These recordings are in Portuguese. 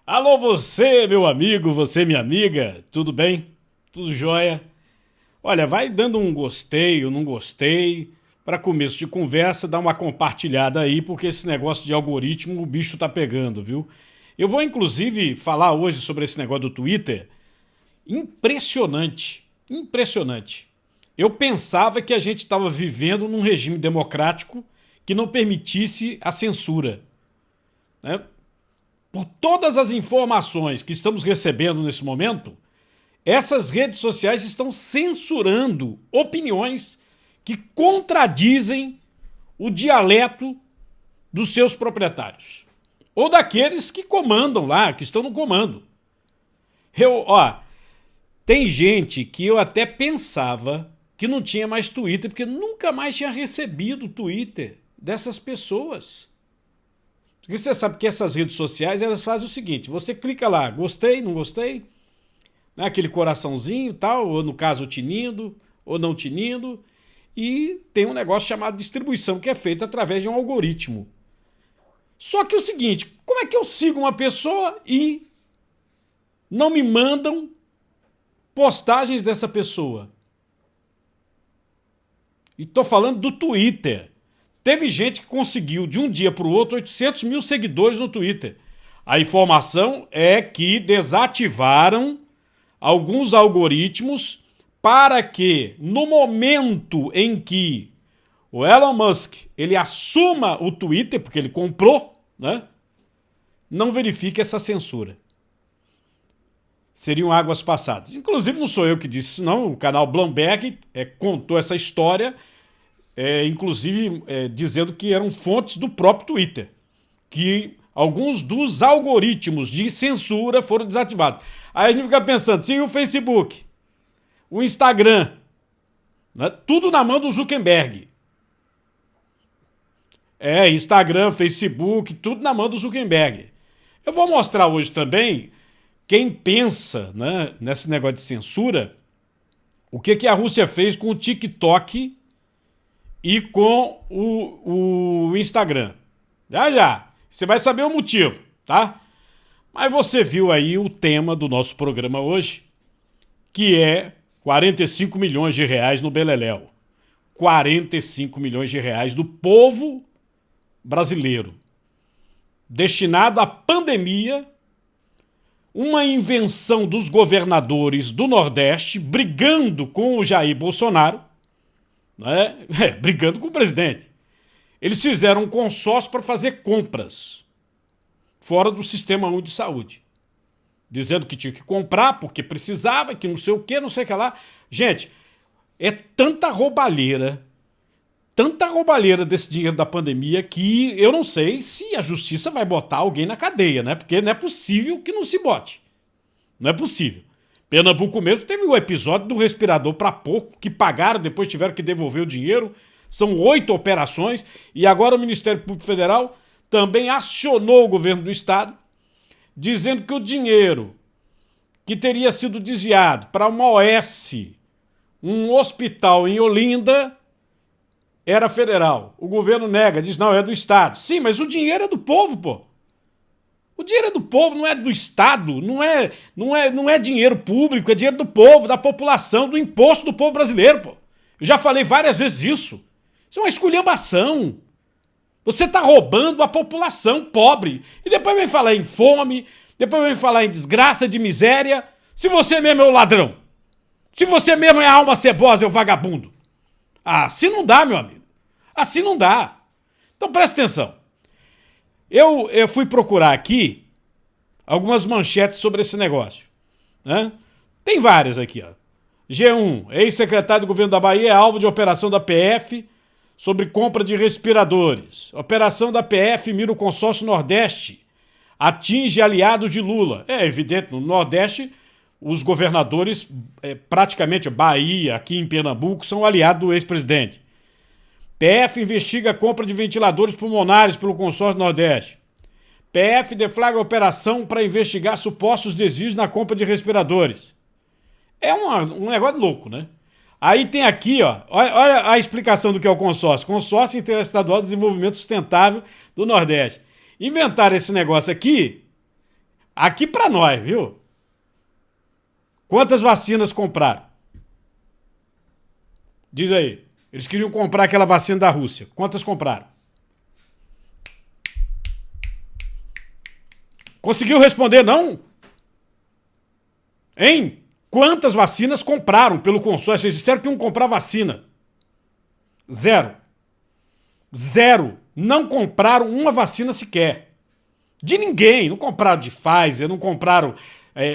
Alô você, meu amigo, você, minha amiga, tudo bem? Tudo jóia? Olha, vai dando um gostei ou não gostei, para começo de conversa, dá uma compartilhada aí, porque esse negócio de algoritmo o bicho tá pegando, viu? Eu vou inclusive falar hoje sobre esse negócio do Twitter. Impressionante, impressionante. Eu pensava que a gente estava vivendo num regime democrático que não permitisse a censura, né? Por todas as informações que estamos recebendo nesse momento, essas redes sociais estão censurando opiniões que contradizem o dialeto dos seus proprietários. Ou daqueles que comandam lá, que estão no comando. Tem gente que eu até pensava que não tinha mais Twitter, porque nunca mais tinha recebido Twitter dessas pessoas. Porque você sabe que essas redes sociais, elas fazem o seguinte, você clica lá, gostei, não gostei, né, aquele coraçãozinho e tal, ou no caso tinindo, ou não tinindo, e tem um negócio chamado distribuição, que é feito através de um algoritmo. Só que é o seguinte, como é que eu sigo uma pessoa e não me mandam postagens dessa pessoa? E tô falando do Twitter. Teve gente que conseguiu, de um dia para o outro, 800 mil seguidores no Twitter. A informação é que desativaram alguns algoritmos para que, no momento em que o Elon Musk ele assuma o Twitter, porque ele comprou, né, não verifique essa censura. Seriam águas passadas. Inclusive, não sou eu que disse isso, não. O canal Bloomberg contou essa história, inclusive dizendo que eram fontes do próprio Twitter, que alguns dos algoritmos de censura foram desativados. Aí a gente fica pensando, se o Facebook, o Instagram, né, tudo na mão do Zuckerberg. Instagram, Facebook, tudo na mão do Zuckerberg. Eu vou mostrar hoje também quem pensa, né, nesse negócio de censura, o que a Rússia fez com o TikTok e com o Instagram. Já. Você vai saber o motivo, tá? Mas você viu aí o tema do nosso programa hoje, que é 45 milhões de reais no Beleléu. 45 milhões de reais do povo brasileiro, destinado à pandemia, uma invenção dos governadores do Nordeste brigando com o Jair Bolsonaro, né? Brigando com o presidente. Eles fizeram um consórcio para fazer compras fora do Sistema Único de Saúde, dizendo que tinha que comprar porque precisava, que não sei o que, não sei o que lá. Gente, é tanta roubalheira desse dinheiro da pandemia que eu não sei se a justiça vai botar alguém na cadeia, né? Porque não é possível que não se bote. Não é possível. Pernambuco mesmo teve o episódio do respirador para pouco, que pagaram, depois tiveram que devolver o dinheiro. São 8 operações e agora o Ministério Público Federal também acionou o governo do estado, dizendo que o dinheiro que teria sido desviado para uma OS, um hospital em Olinda, era federal. O governo nega, diz não, é do estado. Sim, mas o dinheiro é do povo, pô. O dinheiro é do povo, não é do estado, não é dinheiro público, é dinheiro do povo, da população, do imposto do povo brasileiro, pô. Eu já falei várias vezes isso. Isso é uma esculhambação. Você está roubando a população pobre. E depois vem falar em fome, depois vem falar em desgraça, de miséria. Se você mesmo é o ladrão. Se você mesmo é a alma cebosa, é o vagabundo. Assim não dá, meu amigo. Assim não dá. Então presta atenção. Eu fui procurar aqui algumas manchetes sobre esse negócio, né? Tem várias aqui, ó. G1, ex-secretário do governo da Bahia é alvo de operação da PF sobre compra de respiradores. Operação da PF mira o consórcio Nordeste. Atinge aliados de Lula. É evidente, no Nordeste, os governadores, praticamente Bahia, aqui em Pernambuco, são aliados do ex-presidente. PF investiga a compra de ventiladores pulmonares pelo consórcio Nordeste. PF deflagra operação para investigar supostos desvios na compra de respiradores. É um negócio louco, né? Aí tem aqui, ó, olha a explicação do que é o consórcio. Consórcio Interestadual de Desenvolvimento Sustentável do Nordeste. Inventaram esse negócio aqui Aqui pra nós, viu? Quantas vacinas compraram? Diz aí. Eles queriam comprar aquela vacina da Rússia. Quantas compraram? Conseguiu responder, não? Hein? Quantas vacinas compraram pelo consórcio? Vocês disseram que iam comprar vacina. Zero. Zero. Não compraram uma vacina sequer. De ninguém. Não compraram de Pfizer, não compraram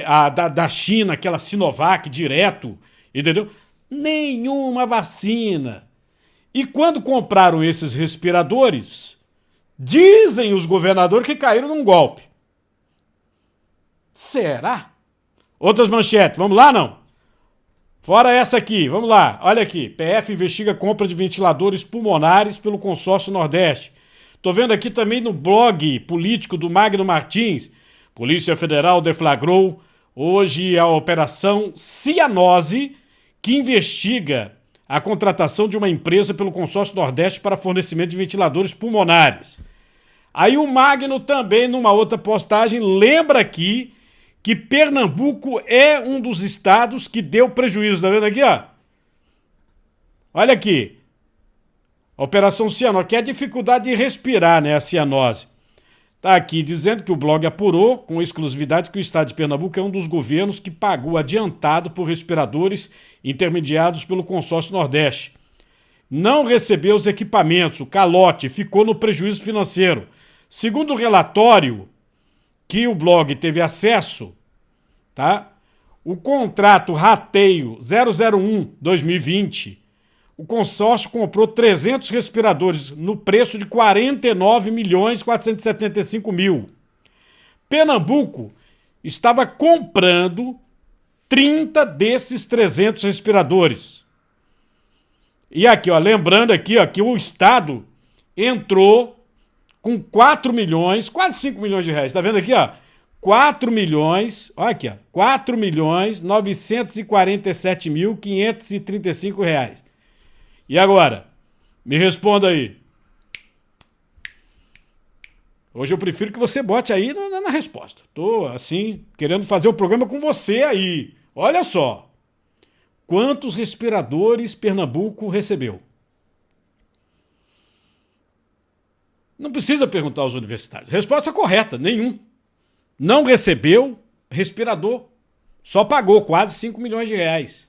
a da China, aquela Sinovac direto. Entendeu? Nenhuma vacina. E quando compraram esses respiradores, dizem os governadores que caíram num golpe. Será? Outras manchetes, vamos lá, não? Fora essa aqui, vamos lá. Olha aqui, PF investiga compra de ventiladores pulmonares pelo consórcio Nordeste. Tô vendo aqui também no blog político do Magno Martins. Polícia Federal deflagrou hoje a operação Cianose, que investiga a contratação de uma empresa pelo consórcio Nordeste para fornecimento de ventiladores pulmonares. Aí o Magno também, numa outra postagem, lembra aqui que Pernambuco é um dos estados que deu prejuízo. Tá vendo aqui, ó? Olha aqui. Operação Cianose, que é a dificuldade de respirar, né? A cianose. Tá aqui dizendo que o blog apurou com exclusividade que o estado de Pernambuco é um dos governos que pagou adiantado por respiradores intermediados pelo consórcio Nordeste. Não recebeu os equipamentos, o calote, ficou no prejuízo financeiro. Segundo o relatório que o blog teve acesso, tá? O contrato rateio 001-2020, o consórcio comprou 300 respiradores no preço de 49.475.000. Pernambuco estava comprando 30 desses 300 respiradores. E aqui, ó, lembrando aqui, ó, que o estado entrou com 4 milhões, quase 5 milhões de reais. Tá vendo aqui, ó? 4 milhões, olha aqui, ó, 4.947.535 reais. E agora? Me responda aí. Hoje eu prefiro que você bote aí na resposta. Tô, assim, querendo fazer o programa com você aí. Olha só. Quantos respiradores Pernambuco recebeu? Não precisa perguntar aos universitários. Resposta correta, nenhum. Não recebeu respirador. Só pagou quase 5 milhões de reais.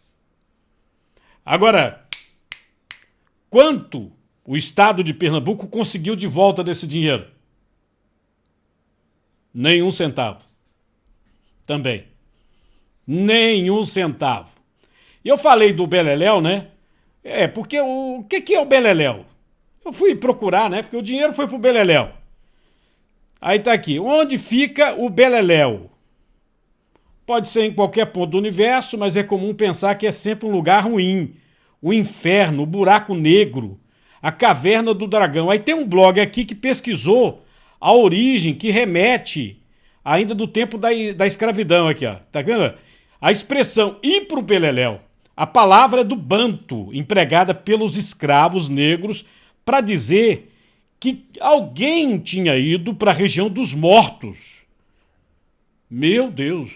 Agora, quanto o estado de Pernambuco conseguiu de volta desse dinheiro? Nenhum centavo. Também. Nenhum centavo. E eu falei do Beleléu, né? Porque o que é o Beleléu? Eu fui procurar, né? Porque o dinheiro foi pro Beleléu. Aí tá aqui. Onde fica o Beleléu? Pode ser em qualquer ponto do universo, mas é comum pensar que é sempre um lugar ruim. O inferno, o buraco negro, a caverna do dragão. Aí tem um blog aqui que pesquisou a origem, que remete ainda do tempo da escravidão aqui, ó. Tá vendo? A expressão ir pro Beleléu, a palavra é do banto, empregada pelos escravos negros para dizer que alguém tinha ido para a região dos mortos. Meu Deus.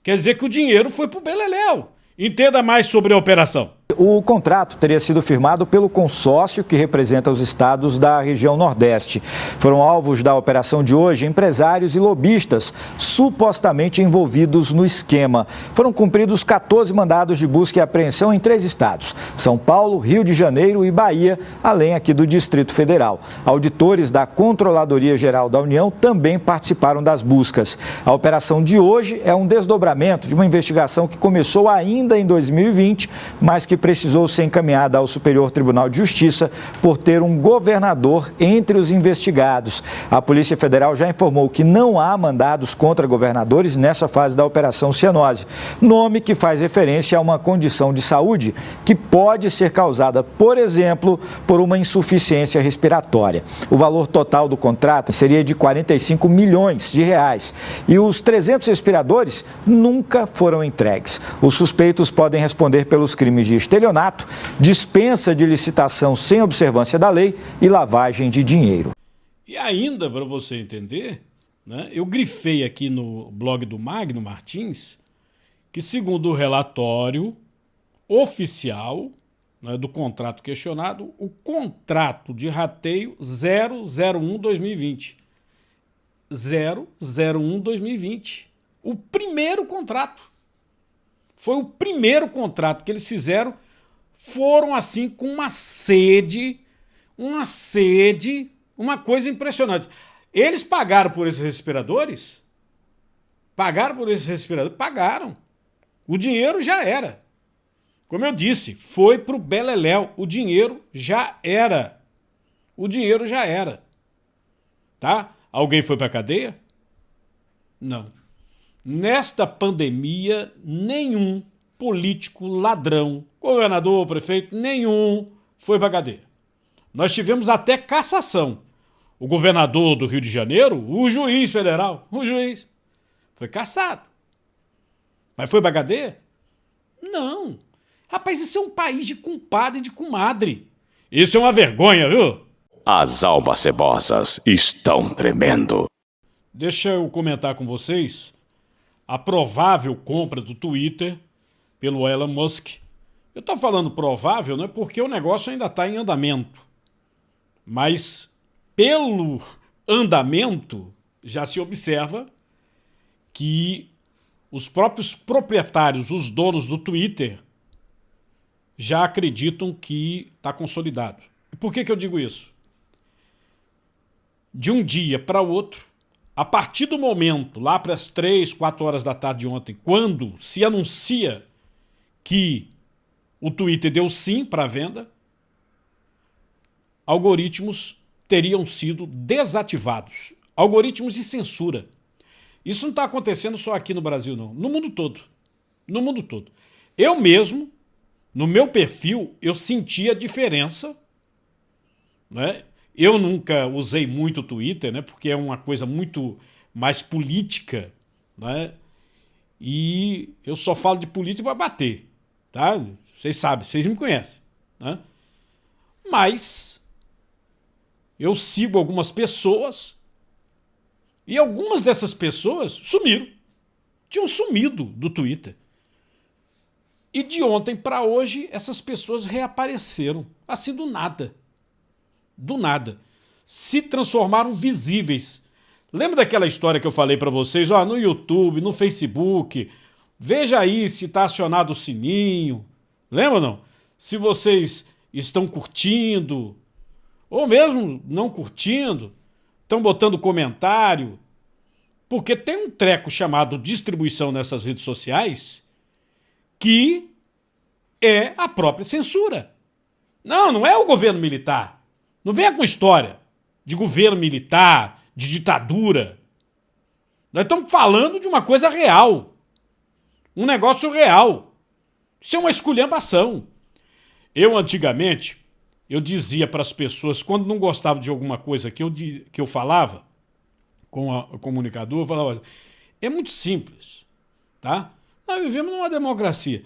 Quer dizer que o dinheiro foi pro Beleléu. Entenda mais sobre a operação. O contrato teria sido firmado pelo consórcio que representa os estados da região Nordeste. Foram alvos da operação de hoje empresários e lobistas supostamente envolvidos no esquema. Foram cumpridos 14 mandados de busca e apreensão em 3 estados: São Paulo, Rio de Janeiro e Bahia, além aqui do Distrito Federal. Auditores da Controladoria Geral da União também participaram das buscas. A operação de hoje é um desdobramento de uma investigação que começou ainda em 2020, mas que precisou ser encaminhada ao Superior Tribunal de Justiça por ter um governador entre os investigados. A Polícia Federal já informou que não há mandados contra governadores nessa fase da Operação Cianose, nome que faz referência a uma condição de saúde que pode ser causada, por exemplo, por uma insuficiência respiratória. O valor total do contrato seria de 45 milhões de reais e os 300 respiradores nunca foram entregues. Os suspeitos podem responder pelos crimes de estelionato, dispensa de licitação sem observância da lei e lavagem de dinheiro. E ainda, para você entender, né? Eu grifei aqui no blog do Magno Martins que, segundo o relatório oficial, né, do contrato questionado, o contrato de rateio 001-2020. 001-2020. O primeiro contrato. Foi o primeiro contrato que eles fizeram. Foram assim com uma sede, uma coisa impressionante. Eles pagaram por esses respiradores? Pagaram por esses respiradores? Pagaram. O dinheiro já era. Como eu disse, foi pro beleléu. O dinheiro já era. O dinheiro já era. Tá? Alguém foi pra cadeia? Não. Nesta pandemia, nenhum político ladrão, governador, prefeito, nenhum foi pra cadeia. Nós tivemos até cassação. O governador do Rio de Janeiro, o juiz federal, o juiz, foi cassado. Mas foi pra cadeia? Não. Rapaz, isso é um país de compadre e de comadre. Isso é uma vergonha, viu? As almas cebosas estão tremendo. Deixa eu comentar com vocês a provável compra do Twitter pelo Elon Musk. Eu estou falando provável, né, porque o negócio ainda está em andamento. Mas pelo andamento já se observa que os próprios proprietários, os donos do Twitter, já acreditam que está consolidado. E por que eu digo isso? De um dia para o outro, a partir do momento, lá para as 3, 4 horas da tarde de ontem, quando se anuncia que o Twitter deu sim para a venda, algoritmos teriam sido desativados. Algoritmos de censura. Isso não está acontecendo só aqui no Brasil, não. No mundo todo. No mundo todo. Eu mesmo, no meu perfil, eu senti a diferença, né? Eu nunca usei muito o Twitter, né? Porque é uma coisa muito mais política, né? E eu só falo de política para bater, tá? Vocês sabem, vocês me conhecem, né? Mas eu sigo algumas pessoas e algumas dessas pessoas sumiram. Tinham sumido do Twitter. E de ontem para hoje, essas pessoas reapareceram, assim do nada. Do nada. Se transformaram visíveis. Lembra daquela história que eu falei para vocês? Ó, no YouTube, no Facebook, veja aí se está acionado o sininho. Lembra ou não? Se vocês estão curtindo, ou mesmo não curtindo, estão botando comentário. Porque tem um treco chamado distribuição nessas redes sociais que é a própria censura. Não, não é o governo militar. Não venha com história de governo militar, de ditadura. Nós estamos falando de uma coisa real. Um negócio real. Isso é uma esculhambação. Eu, antigamente, eu dizia para as pessoas, quando não gostavam de alguma coisa que eu falava com o comunicador, eu falava assim, é muito simples, tá? Nós vivemos numa democracia.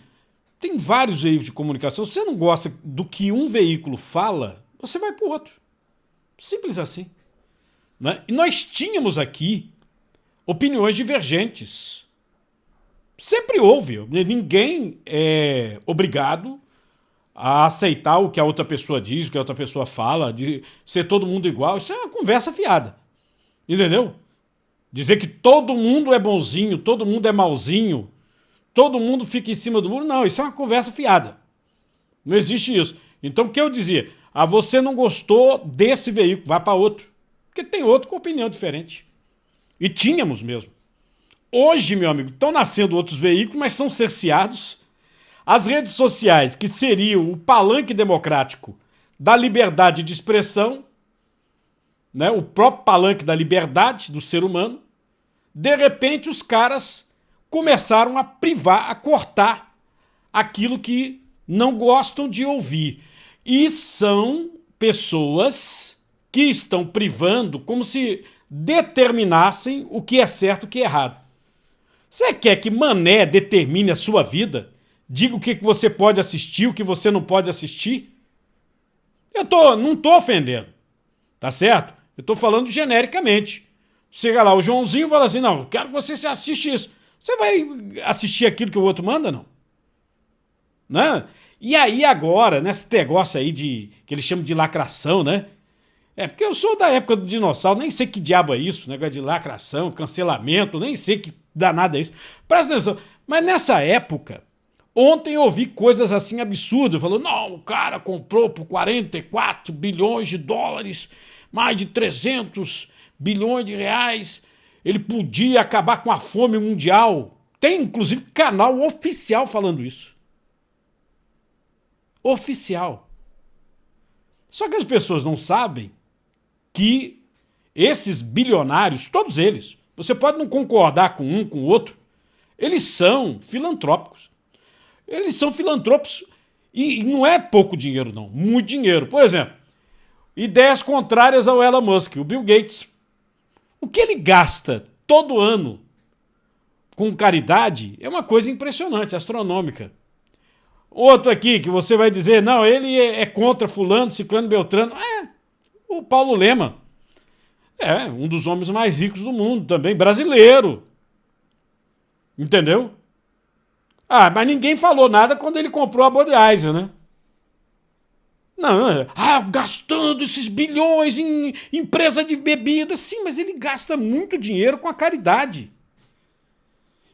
Tem vários veículos de comunicação. Se você não gosta do que um veículo fala, você vai para o outro. Simples assim. Né? E nós tínhamos aqui opiniões divergentes. Sempre houve. Ninguém é obrigado a aceitar o que a outra pessoa diz, o que a outra pessoa fala, de ser todo mundo igual. Isso é uma conversa fiada. Entendeu? Dizer que todo mundo é bonzinho, todo mundo é malzinho, todo mundo fica em cima do muro. Não, isso é uma conversa fiada. Não existe isso. Então o que eu dizia? Ah, você não gostou desse veículo, vá para outro. Porque tem outro com opinião diferente. E tínhamos mesmo. Hoje, meu amigo, estão nascendo outros veículos, mas são cerceados. As redes sociais, que seriam o palanque democrático da liberdade de expressão, né, o próprio palanque da liberdade do ser humano, de repente os caras começaram a privar, a cortar aquilo que não gostam de ouvir. E são pessoas que estão privando como se determinassem o que é certo e o que é errado. Você quer que Mané determine a sua vida? Diga o que você pode assistir, o que você não pode assistir? Eu não estou ofendendo, tá certo? Eu estou falando genericamente. Chega lá o Joãozinho e fala assim, não, quero que você assiste isso. Você vai assistir aquilo que o outro manda, não? Né? E aí agora, nesse negócio aí que eles chamam de lacração, né? É porque eu sou da época do dinossauro, nem sei que diabo é isso, negócio de lacração, cancelamento, nem sei que danada é isso. Presta atenção, mas nessa época, ontem eu ouvi coisas assim absurdas, falou, não, o cara comprou por 44 bilhões de dólares, mais de 300 bilhões de reais, ele podia acabar com a fome mundial. Tem inclusive canal oficial falando isso. Oficial. Só que as pessoas não sabem que esses bilionários, todos eles, você pode não concordar com um, com o outro, eles são filantrópicos. Eles são filantrópicos e não é pouco dinheiro, não. Muito dinheiro. Por exemplo, ideias contrárias ao Elon Musk, o Bill Gates. O que ele gasta todo ano com caridade é uma coisa impressionante, astronômica. Outro aqui que você vai dizer, não, ele é contra fulano, ciclano, beltrano. O Paulo Lema. É um dos homens mais ricos do mundo também, brasileiro. Entendeu? Mas ninguém falou nada quando ele comprou a Budweiser, né? Não, gastando esses bilhões em empresa de bebida. Sim, mas ele gasta muito dinheiro com a caridade.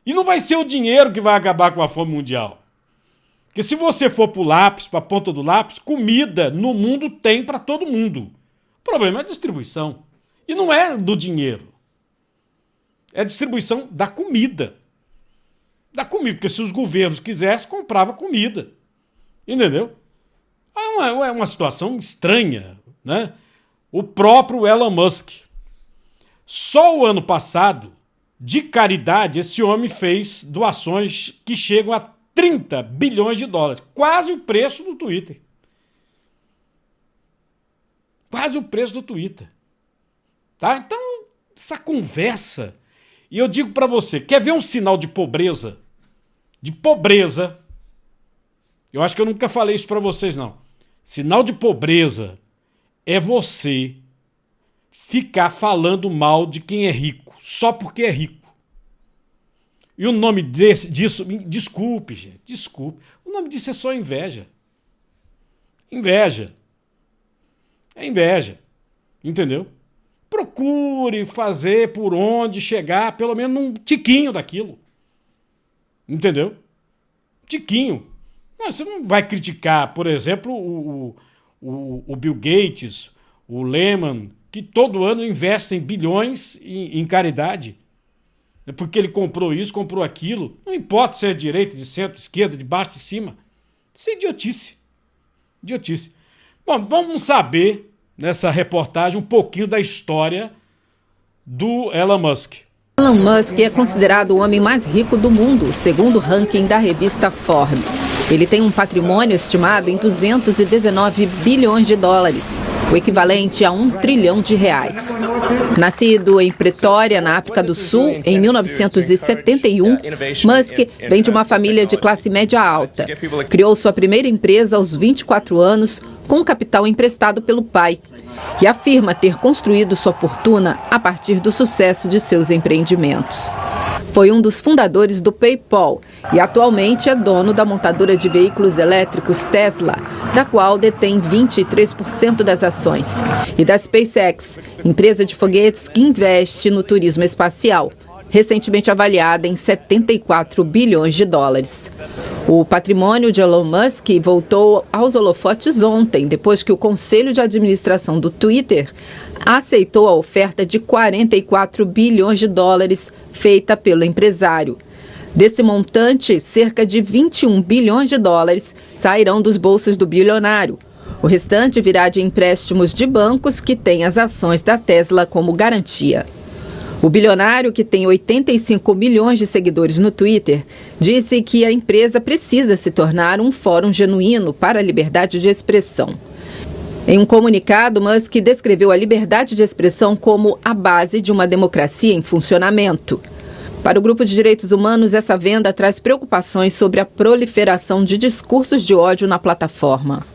E não vai ser o dinheiro que vai acabar com a fome mundial. Porque se você for pro lápis, pra ponta do lápis, comida no mundo tem para todo mundo. O problema é a distribuição. E não é do dinheiro. É a distribuição da comida. Da comida, porque se os governos quisessem, comprava comida. Entendeu? É uma situação estranha, né? O próprio Elon Musk. Só o ano passado, de caridade, esse homem fez doações que chegam a 30 bilhões de dólares. Quase o preço do Twitter. Quase o preço do Twitter. Tá? Então, essa conversa... E eu digo pra você, quer ver um sinal de pobreza? De pobreza. Eu acho que eu nunca falei isso pra vocês, não. Sinal de pobreza é você ficar falando mal de quem é rico, só porque é rico. E o nome disso, desculpe, gente, desculpe. O nome disso é só inveja. Inveja. É inveja. Entendeu? Procure fazer por onde chegar, pelo menos num tiquinho daquilo. Entendeu? Tiquinho. Você não vai criticar, por exemplo, o Bill Gates, o Lehman, que todo ano investem bilhões em caridade. É porque ele comprou isso, comprou aquilo. Não importa se é direita, de centro, de esquerda, de baixo, de cima. Isso é idiotice. Idiotice. Bom, vamos saber, nessa reportagem, um pouquinho da história do Elon Musk. Elon Musk é considerado o homem mais rico do mundo, segundo o ranking da revista Forbes. Ele tem um patrimônio estimado em 219 bilhões de dólares, o equivalente a R$1 trilhão. Nascido em Pretória, na África do Sul, em 1971, Musk vem de uma família de classe média alta. Criou sua primeira empresa aos 24 anos, com capital emprestado pelo pai, e afirma ter construído sua fortuna a partir do sucesso de seus empreendimentos. Foi um dos fundadores do PayPal e atualmente é dono da montadora de veículos elétricos Tesla, da qual detém 23% das ações, e da SpaceX, empresa de foguetes que investe no turismo espacial, recentemente avaliada em 74 bilhões de dólares. O patrimônio de Elon Musk voltou aos holofotes ontem, depois que o Conselho de Administração do Twitter aceitou a oferta de 44 bilhões de dólares feita pelo empresário. Desse montante, cerca de 21 bilhões de dólares sairão dos bolsos do bilionário. O restante virá de empréstimos de bancos que têm as ações da Tesla como garantia. O bilionário, que tem 85 milhões de seguidores no Twitter, disse que a empresa precisa se tornar um fórum genuíno para a liberdade de expressão. Em um comunicado, Musk descreveu a liberdade de expressão como a base de uma democracia em funcionamento. Para o grupo de direitos humanos, essa venda traz preocupações sobre a proliferação de discursos de ódio na plataforma.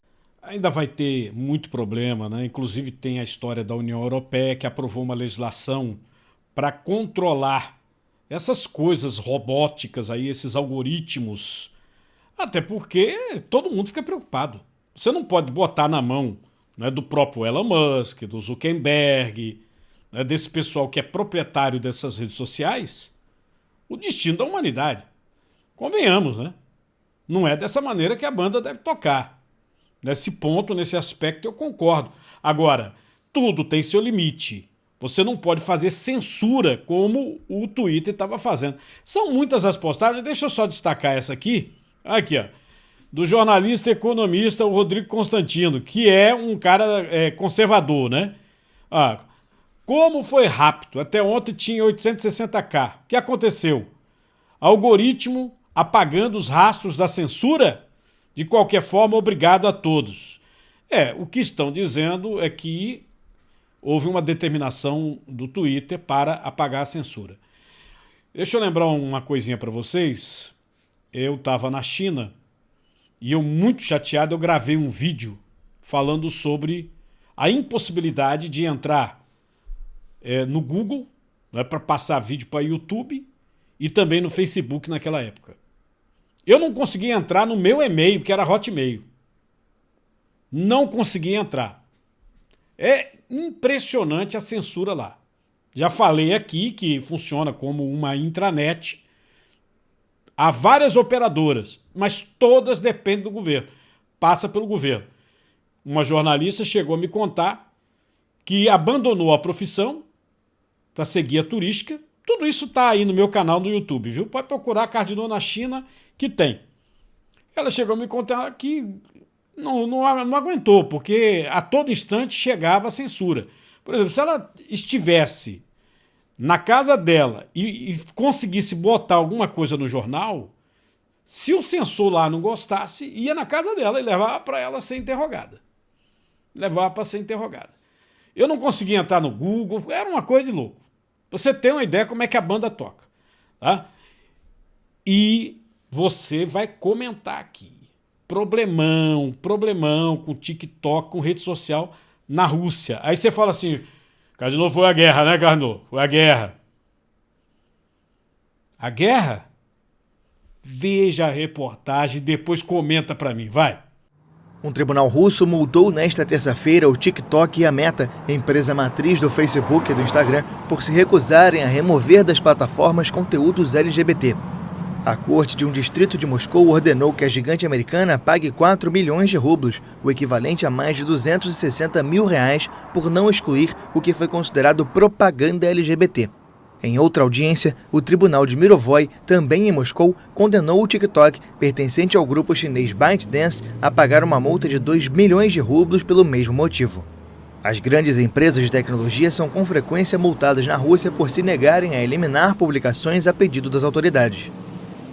Ainda vai ter muito problema, né? Inclusive tem a história da União Europeia, que aprovou uma legislação para controlar essas coisas robóticas aí, esses algoritmos. Até porque todo mundo fica preocupado. Você não pode botar na mão, né, do próprio Elon Musk, do Zuckerberg, né, desse pessoal que é proprietário dessas redes sociais, o destino da humanidade. Convenhamos, né? Não é dessa maneira que a banda deve tocar. Nesse ponto, nesse aspecto, eu concordo. Agora, tudo tem seu limite. Você não pode fazer censura como o Twitter estava fazendo. São muitas as postagens, deixa eu só destacar essa aqui. Aqui, ó. Do jornalista e economista Rodrigo Constantino, que é um cara conservador, né? Como foi rápido, até ontem tinha 860k. O que aconteceu? Algoritmo apagando os rastros da censura? De qualquer forma, obrigado a todos. O que estão dizendo é que houve uma determinação do Twitter para apagar a censura. Deixa eu lembrar uma coisinha para vocês. Eu estava na China e eu, muito chateado, eu gravei um vídeo falando sobre a impossibilidade de entrar no Google, né, para passar vídeo para YouTube e também no Facebook naquela época. Eu não conseguia entrar no meu e-mail, que era Hotmail. Não conseguia entrar. É impressionante a censura lá. Já falei aqui que funciona como uma intranet. Há várias operadoras, mas todas dependem do governo. Passa pelo governo. Uma jornalista chegou a me contar que abandonou a profissão para ser guia turística. Tudo isso está aí no meu canal no YouTube, viu? Pode procurar Cardinô na China, que tem. Ela chegou a me contar que não aguentou, porque a todo instante chegava a censura. Por exemplo, se ela estivesse na casa dela e conseguisse botar alguma coisa no jornal, se o censor lá não gostasse, ia na casa dela e levava para ela ser interrogada. Levava para ser interrogada. Eu não conseguia entrar no Google, era uma coisa de louco. Você tem uma ideia como é que a banda toca. Tá? E você vai comentar aqui. Problemão com TikTok, com rede social na Rússia. Aí você fala assim, Cardinô, foi a guerra, né, Cardinô? Foi a guerra. A guerra? Veja a reportagem e depois comenta para mim, vai. Um tribunal russo multou nesta terça-feira o TikTok e a Meta, empresa matriz do Facebook e do Instagram, por se recusarem a remover das plataformas conteúdos LGBT. A corte de um distrito de Moscou ordenou que a gigante americana pague 4 milhões de rublos, o equivalente a mais de R$260 mil, por não excluir o que foi considerado propaganda LGBT. Em outra audiência, o tribunal de Mirovoy, também em Moscou, condenou o TikTok, pertencente ao grupo chinês ByteDance, a pagar uma multa de 2 milhões de rublos pelo mesmo motivo. As grandes empresas de tecnologia são com frequência multadas na Rússia por se negarem a eliminar publicações a pedido das autoridades.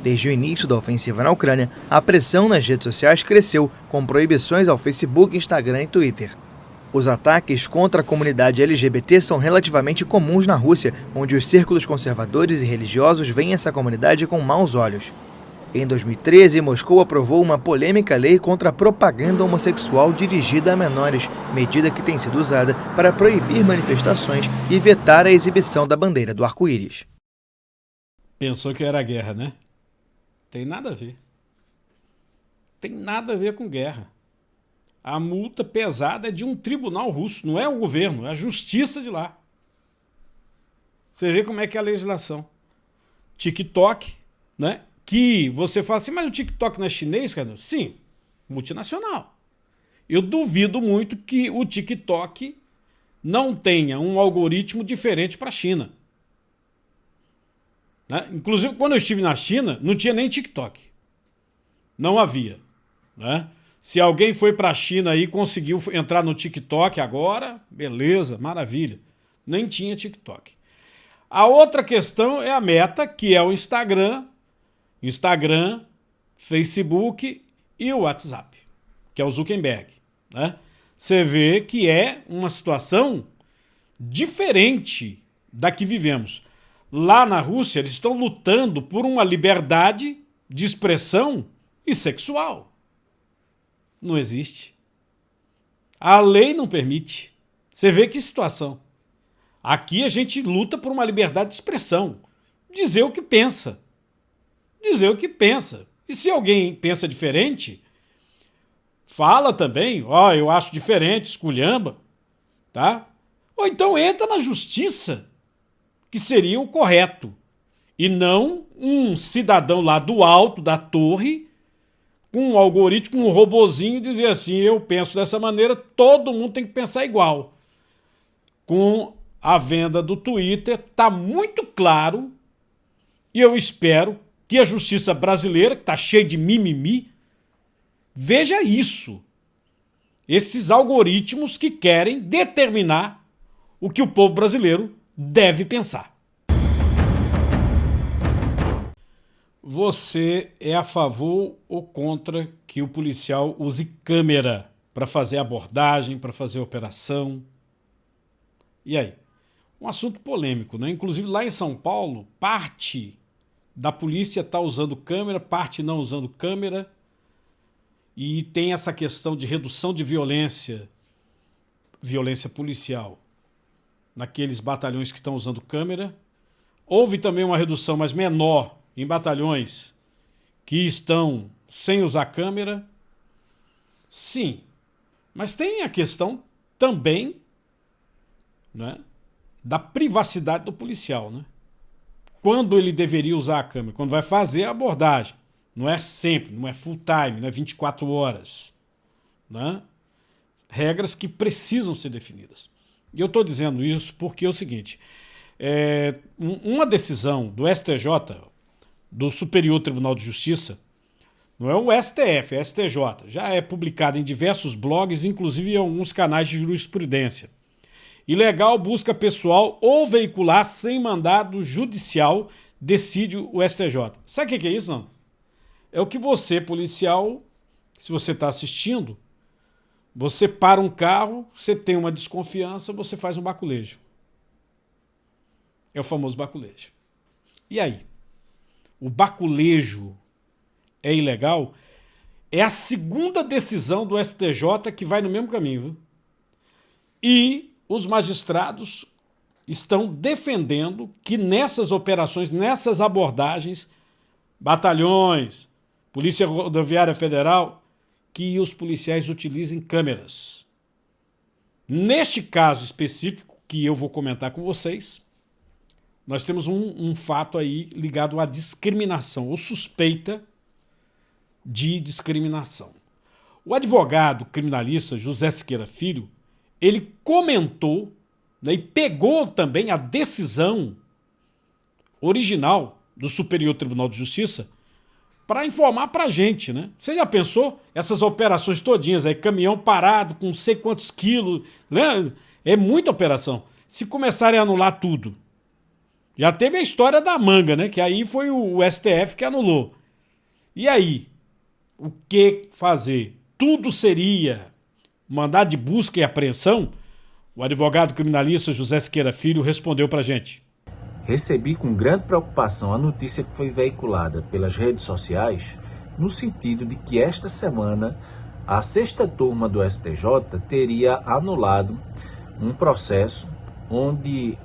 Desde o início da ofensiva na Ucrânia, a pressão nas redes sociais cresceu, com proibições ao Facebook, Instagram e Twitter. Os ataques contra a comunidade LGBT são relativamente comuns na Rússia, onde os círculos conservadores e religiosos veem essa comunidade com maus olhos. Em 2013, Moscou aprovou uma polêmica lei contra a propaganda homossexual dirigida a menores, medida que tem sido usada para proibir manifestações e vetar a exibição da bandeira do arco-íris. Pensou que era guerra, né? Tem nada a ver. Tem nada a ver com guerra. A multa pesada é de um tribunal russo, não é o governo, é a justiça de lá. Você vê como é que é a legislação. TikTok, né? Que você fala assim, mas o TikTok não é chinês, cara? Sim, multinacional. Eu duvido muito que o TikTok não tenha um algoritmo diferente para a China. Né? Inclusive, quando eu estive na China, não tinha nem TikTok. Não havia. Né? Se alguém foi para a China e conseguiu entrar no TikTok agora, beleza, maravilha. Nem tinha TikTok. A outra questão é a Meta, que é o Instagram, Facebook e o WhatsApp, que é o Zuckerberg. Né? Você vê que é uma situação diferente da que vivemos. Lá na Rússia, eles estão lutando por uma liberdade de expressão e sexual. Não existe. A lei não permite. Você vê que situação. Aqui a gente luta por uma liberdade de expressão. Dizer o que pensa. Dizer o que pensa. E se alguém pensa diferente, fala também, eu acho diferente, esculhamba, tá? Ou então entra na justiça, que seria o correto. E não um cidadão lá do alto da torre, com um algoritmo, com um robozinho, dizer assim, eu penso dessa maneira, todo mundo tem que pensar igual. Com a venda do Twitter, está muito claro, e eu espero que a justiça brasileira, que está cheia de mimimi, veja isso. Esses algoritmos que querem determinar o que o povo brasileiro deve pensar. Você é a favor ou contra que o policial use câmera para fazer abordagem, para fazer operação? E aí? Um assunto polêmico, né? Inclusive lá em São Paulo, parte da polícia está usando câmera, parte não usando câmera. E tem essa questão de redução de violência policial naqueles batalhões que estão usando câmera. Houve também uma redução, mas menor, em batalhões que estão sem usar câmera. Sim, mas tem a questão também, né, da privacidade do policial, né? Quando ele deveria usar a câmera? Quando vai fazer a abordagem. Não é sempre, não é full time, não é 24 horas. Né? Regras que precisam ser definidas. E eu estou dizendo isso porque é o seguinte, uma decisão do STJ, do Superior Tribunal de Justiça, não é o STF, é STJ, já é publicada em diversos blogs, inclusive em alguns canais de jurisprudência. Ilegal busca pessoal ou veicular sem mandado judicial, decide o STJ. Sabe o que é isso, não? É o que você, policial, se você está assistindo, você para um carro, você tem uma desconfiança, você faz um baculejo. É o famoso baculejo. E aí? O baculejo é ilegal? É a segunda decisão do STJ que vai no mesmo caminho. Viu? E os magistrados estão defendendo que nessas operações, nessas abordagens, batalhões, Polícia Rodoviária Federal, que os policiais utilizem câmeras. Neste caso específico, que eu vou comentar com vocês, nós temos um fato aí ligado à discriminação, ou suspeita de discriminação. O advogado criminalista José Siqueira Filho, ele comentou, né, e pegou também a decisão original do Superior Tribunal de Justiça para informar para a gente, né? Você já pensou essas operações todinhas aí, caminhão parado com não sei quantos quilos, né? É muita operação. Se começarem a anular tudo, já teve a história da manga, né? Que aí foi o STF que anulou. E aí, o que fazer? Tudo seria mandado de busca e apreensão? O advogado criminalista José Siqueira Filho respondeu para a gente. Recebi com grande preocupação a notícia que foi veiculada pelas redes sociais, no sentido de que esta semana a 6ª turma do STJ teria anulado um processo onde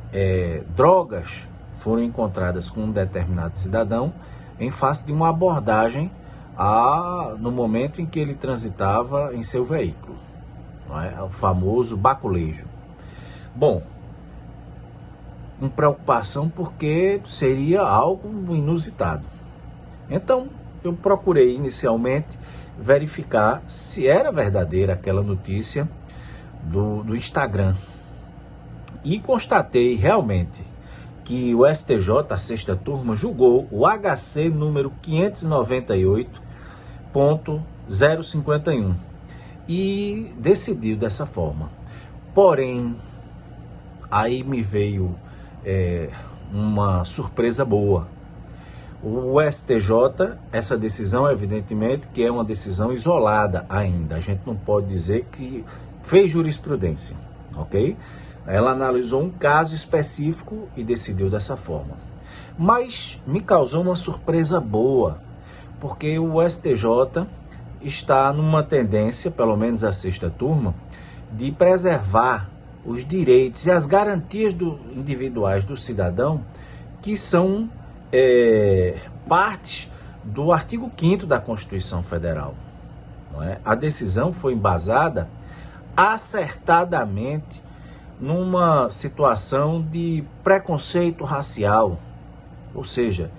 drogas foram encontradas com um determinado cidadão em face de uma abordagem no momento em que ele transitava em seu veículo, não é? O famoso baculejo. Bom, com preocupação porque seria algo inusitado. Então, eu procurei inicialmente verificar se era verdadeira aquela notícia do Instagram. E constatei realmente que o STJ, a 6ª turma, julgou o HC número 598.051 e decidiu dessa forma. Porém, aí me veio uma surpresa boa. O STJ, essa decisão, evidentemente, que é uma decisão isolada ainda. A gente não pode dizer que fez jurisprudência, ok? Ela analisou um caso específico e decidiu dessa forma. Mas me causou uma surpresa boa, porque o STJ está numa tendência, pelo menos a 6ª turma, de preservar os direitos e as garantias individuais do cidadão, que são partes do artigo 5º da Constituição Federal. Não é? A decisão foi embasada acertadamente numa situação de preconceito racial, ou seja,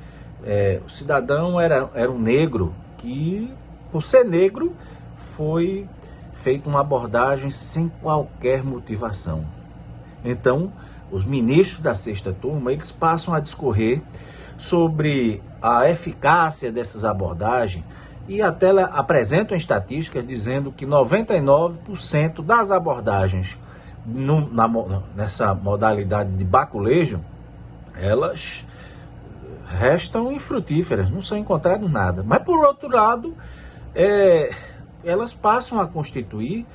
o cidadão era um negro que, por ser negro, foi feita uma abordagem sem qualquer motivação. Então, os ministros da sexta turma, eles passam a discorrer sobre a eficácia dessas abordagens e até apresentam estatísticas dizendo que 99% das abordagens nessa modalidade de baculejo, elas restam infrutíferas, não são encontradas nada. Mas, por outro lado, elas passam a constituir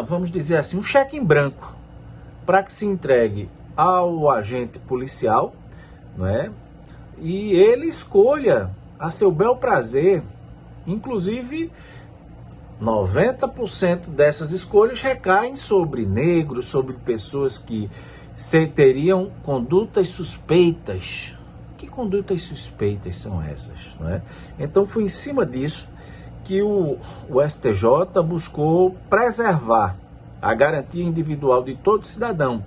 vamos dizer assim, um cheque em branco para que se entregue ao agente policial, não é? E ele escolha a seu bel prazer. Inclusive, 90% dessas escolhas recaem sobre negros, sobre pessoas que teriam condutas suspeitas. Que condutas suspeitas são essas? Não é? Então, foi em cima disso que o STJ buscou preservar a garantia individual de todo cidadão,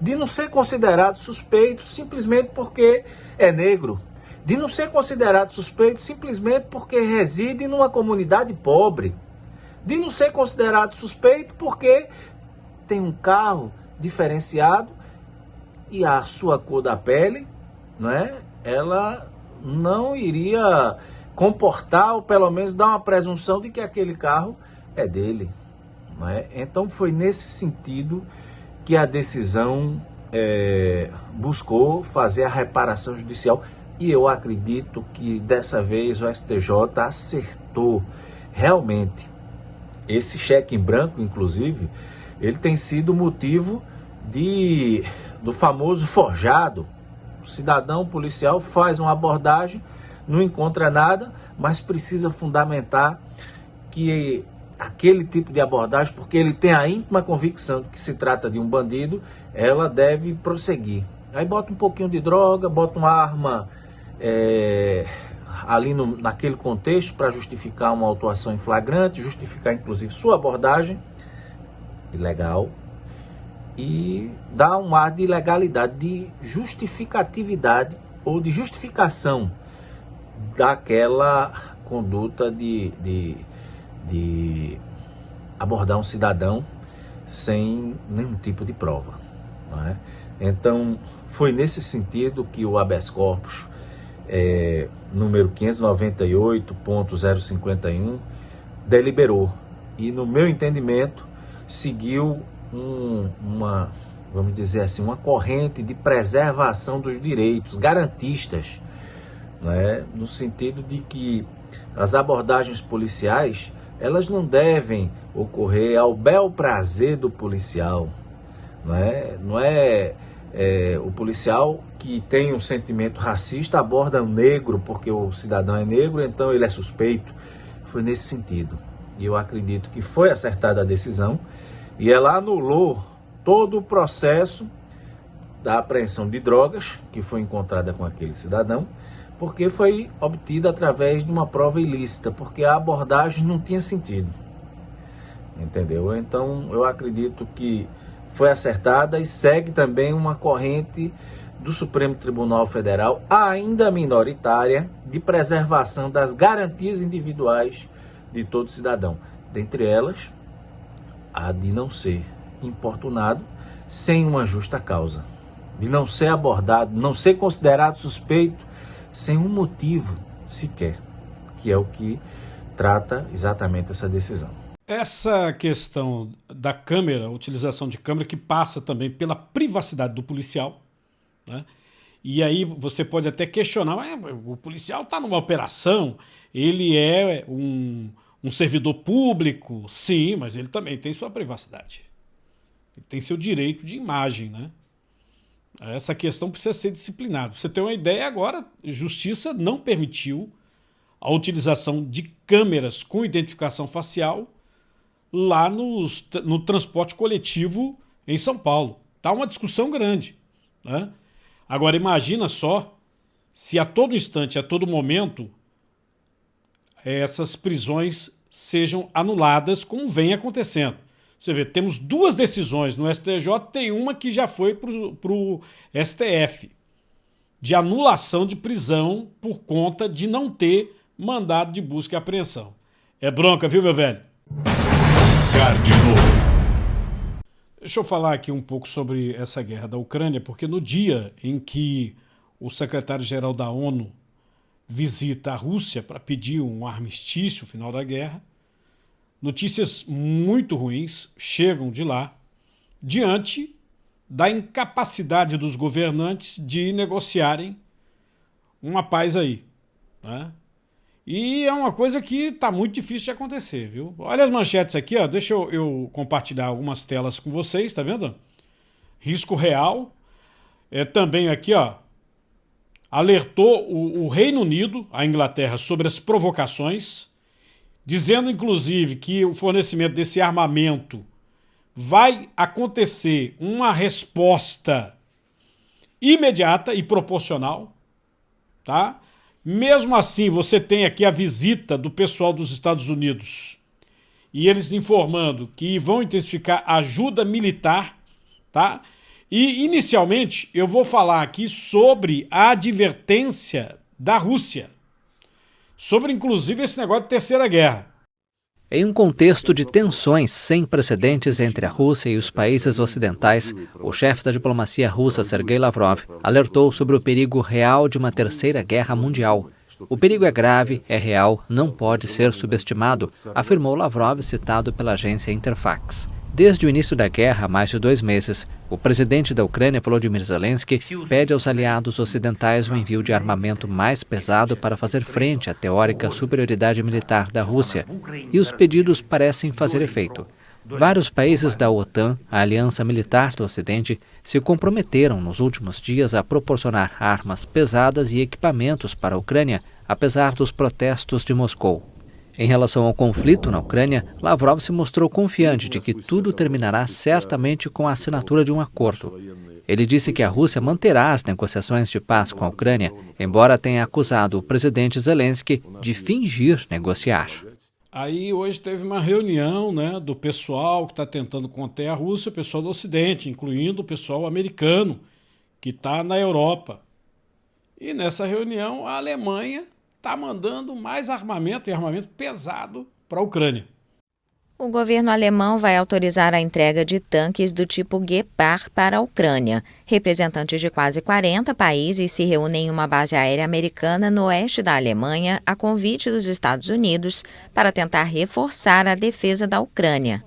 de não ser considerado suspeito simplesmente porque é negro, de não ser considerado suspeito simplesmente porque reside numa comunidade pobre, de não ser considerado suspeito porque tem um carro diferenciado e a sua cor da pele, não é? Ela não iria comportar ou pelo menos dar uma presunção de que aquele carro é dele. Não é? Então foi nesse sentido que a decisão buscou fazer a reparação judicial, e eu acredito que dessa vez o STJ acertou realmente. Esse cheque em branco, inclusive, ele tem sido motivo do famoso forjado. O cidadão policial faz uma abordagem, não encontra nada, mas precisa fundamentar que aquele tipo de abordagem, porque ele tem a íntima convicção de que se trata de um bandido, ela deve prosseguir. Aí bota um pouquinho de droga, bota uma arma ali naquele contexto para justificar uma autuação em flagrante, justificar inclusive sua abordagem ilegal, e dá um ar de ilegalidade, de justificatividade ou de justificação daquela conduta de abordar um cidadão sem nenhum tipo de prova. Não é? Então, foi nesse sentido que o habeas corpus número 598.051 deliberou, e no meu entendimento seguiu vamos dizer assim, uma corrente de preservação dos direitos garantistas, né? No sentido de que as abordagens policiais, elas não devem ocorrer ao bel prazer do policial, não é o policial que tem um sentimento racista aborda um negro porque o cidadão é negro, então ele é suspeito. Foi nesse sentido. E eu acredito que foi acertada a decisão, e ela anulou todo o processo da apreensão de drogas que foi encontrada com aquele cidadão, porque foi obtida através de uma prova ilícita, porque a abordagem não tinha sentido. Entendeu? Então, eu acredito que foi acertada, e segue também uma corrente do Supremo Tribunal Federal, ainda minoritária, de preservação das garantias individuais de todo cidadão. Dentre elas, a de não ser importunado sem uma justa causa, de não ser abordado, não ser considerado suspeito sem um motivo sequer, que é o que trata exatamente essa decisão. Essa questão da câmera, a utilização de câmera, que passa também pela privacidade do policial, né? E aí você pode até questionar, o policial está numa operação, ele é um servidor público, sim, mas ele também tem sua privacidade. Ele tem seu direito de imagem, né? Essa questão precisa ser disciplinada. Pra você ter uma ideia, agora, a Justiça não permitiu a utilização de câmeras com identificação facial lá no transporte coletivo em São Paulo. Está uma discussão grande, né? Agora, imagina só se a todo instante, a todo momento, essas prisões sejam anuladas, como vem acontecendo. Você vê, temos 2 decisões no STJ, tem uma que já foi para o STF, de anulação de prisão por conta de não ter mandado de busca e apreensão. É bronca, viu, meu velho? Deixa eu falar aqui um pouco sobre essa guerra da Ucrânia, porque no dia em que o secretário-geral da ONU visita a Rússia para pedir um armistício, o final da guerra, notícias muito ruins chegam de lá, diante da incapacidade dos governantes de negociarem uma paz aí, né? E é uma coisa que está muito difícil de acontecer, viu? Olha as manchetes aqui, ó. Deixa eu compartilhar algumas telas com vocês, tá vendo? Risco real. Também aqui, ó, alertou o Reino Unido, a Inglaterra, sobre as provocações, dizendo, inclusive, que o fornecimento desse armamento vai acontecer uma resposta imediata e proporcional, tá? Mesmo assim, você tem aqui a visita do pessoal dos Estados Unidos e eles informando que vão intensificar a ajuda militar, tá? E, inicialmente, eu vou falar aqui sobre a advertência da Rússia, sobre, inclusive, esse negócio de terceira guerra. Em um contexto de tensões sem precedentes entre a Rússia e os países ocidentais, o chefe da diplomacia russa, Sergei Lavrov, alertou sobre o perigo real de uma terceira guerra mundial. O perigo é grave, é real, não pode ser subestimado, afirmou Lavrov, citado pela agência Interfax. Desde o início da guerra, há mais de 2 meses, o presidente da Ucrânia, Volodymyr Zelensky, pede aos aliados ocidentais o envio de armamento mais pesado para fazer frente à teórica superioridade militar da Rússia. E os pedidos parecem fazer efeito. Vários países da OTAN, a aliança militar do Ocidente, se comprometeram nos últimos dias a proporcionar armas pesadas e equipamentos para a Ucrânia, apesar dos protestos de Moscou. Em relação ao conflito na Ucrânia, Lavrov se mostrou confiante de que tudo terminará certamente com a assinatura de um acordo. Ele disse que a Rússia manterá as negociações de paz com a Ucrânia, embora tenha acusado o presidente Zelensky de fingir negociar. Aí hoje teve uma reunião, né, do pessoal que está tentando conter a Rússia, o pessoal do Ocidente, incluindo o pessoal americano, que está na Europa. E nessa reunião a Alemanha está mandando mais armamento, e armamento pesado, para a Ucrânia. O governo alemão vai autorizar a entrega de tanques do tipo Gepard para a Ucrânia. Representantes de quase 40 países se reúnem em uma base aérea americana no oeste da Alemanha, a convite dos Estados Unidos, para tentar reforçar a defesa da Ucrânia.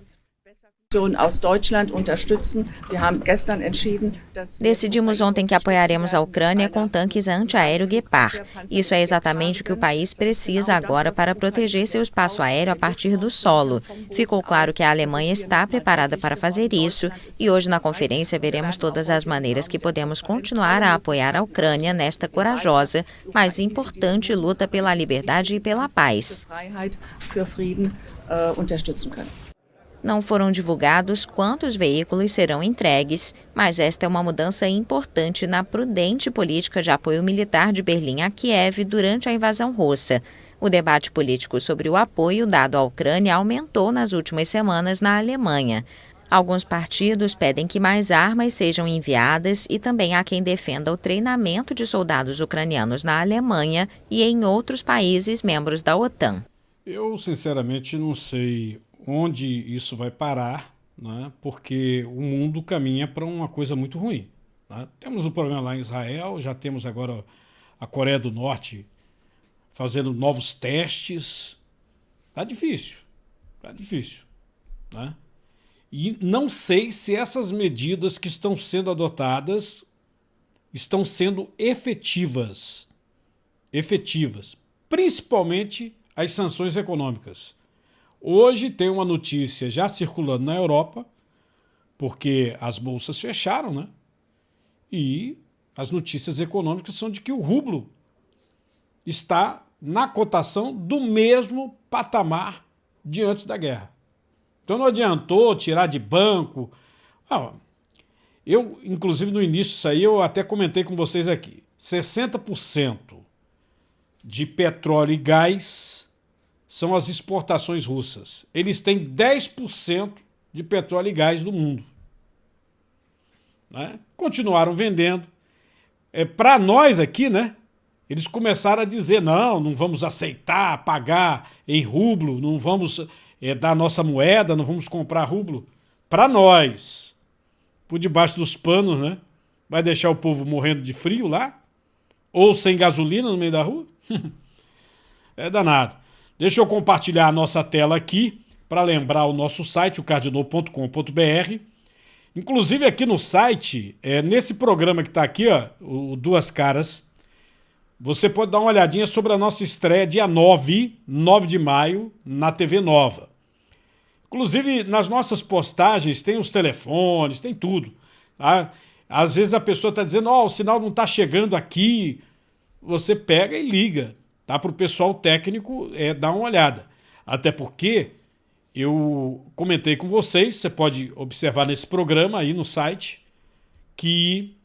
Decidimos ontem que apoiaremos a Ucrânia com tanques antiaéreo Gepard. Isso é exatamente o que o país precisa agora para proteger seu espaço aéreo a partir do solo. Ficou claro que a Alemanha está preparada para fazer isso e hoje na conferência veremos todas as maneiras que podemos continuar a apoiar a Ucrânia nesta corajosa, mas importante luta pela liberdade e pela paz. Não foram divulgados quantos veículos serão entregues, mas esta é uma mudança importante na prudente política de apoio militar de Berlim a Kiev durante a invasão russa. O debate político sobre o apoio dado à Ucrânia aumentou nas últimas semanas na Alemanha. Alguns partidos pedem que mais armas sejam enviadas e também há quem defenda o treinamento de soldados ucranianos na Alemanha e em outros países membros da OTAN. Eu, sinceramente, não sei onde isso vai parar, né? Porque o mundo caminha para uma coisa muito ruim, né? Temos um problema lá em Israel, já temos agora a Coreia do Norte fazendo novos testes. Tá difícil, né? E não sei se essas medidas que estão sendo adotadas estão sendo efetivas, principalmente as sanções econômicas. Hoje tem uma notícia já circulando na Europa, porque as bolsas fecharam, né? E as notícias econômicas são de que o rublo está na cotação do mesmo patamar de antes da guerra. Então não adiantou tirar de banco. Eu, inclusive no início disso aí, eu até comentei com vocês aqui. 60% de petróleo e gás são as exportações russas. Eles têm 10% de petróleo e gás do mundo. Né? Continuaram vendendo. Para nós aqui, né? Eles começaram a dizer, não vamos aceitar pagar em rublo, não vamos dar nossa moeda, não vamos comprar rublo. Para nós, por debaixo dos panos, né? Vai deixar o povo morrendo de frio lá? Ou sem gasolina no meio da rua? É danado. Deixa eu compartilhar a nossa tela aqui para lembrar o nosso site, o cardinal.com.br. Inclusive aqui no site, nesse programa que está aqui, ó, o Duas Caras, você pode dar uma olhadinha sobre a nossa estreia dia 9 de maio, na TV Nova. Inclusive, nas nossas postagens tem os telefones, tem tudo. Tá? Às vezes a pessoa está dizendo, o sinal não está chegando aqui. Você pega e liga, tá? Para o pessoal técnico dar uma olhada. Até porque eu comentei com vocês, você pode observar nesse programa aí no site, que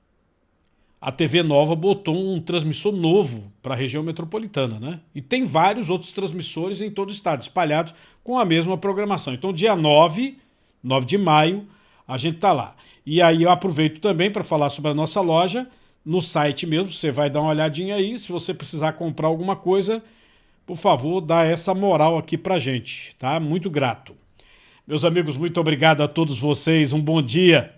a TV Nova botou um transmissor novo para a região metropolitana, né? E tem vários outros transmissores em todo o estado, espalhados com a mesma programação. Então, dia 9 de maio, a gente tá lá. E aí eu aproveito também para falar sobre a nossa loja, no site mesmo, você vai dar uma olhadinha aí, se você precisar comprar alguma coisa, por favor, dá essa moral aqui pra gente, tá? Muito grato. Meus amigos, muito obrigado a todos vocês, um bom dia.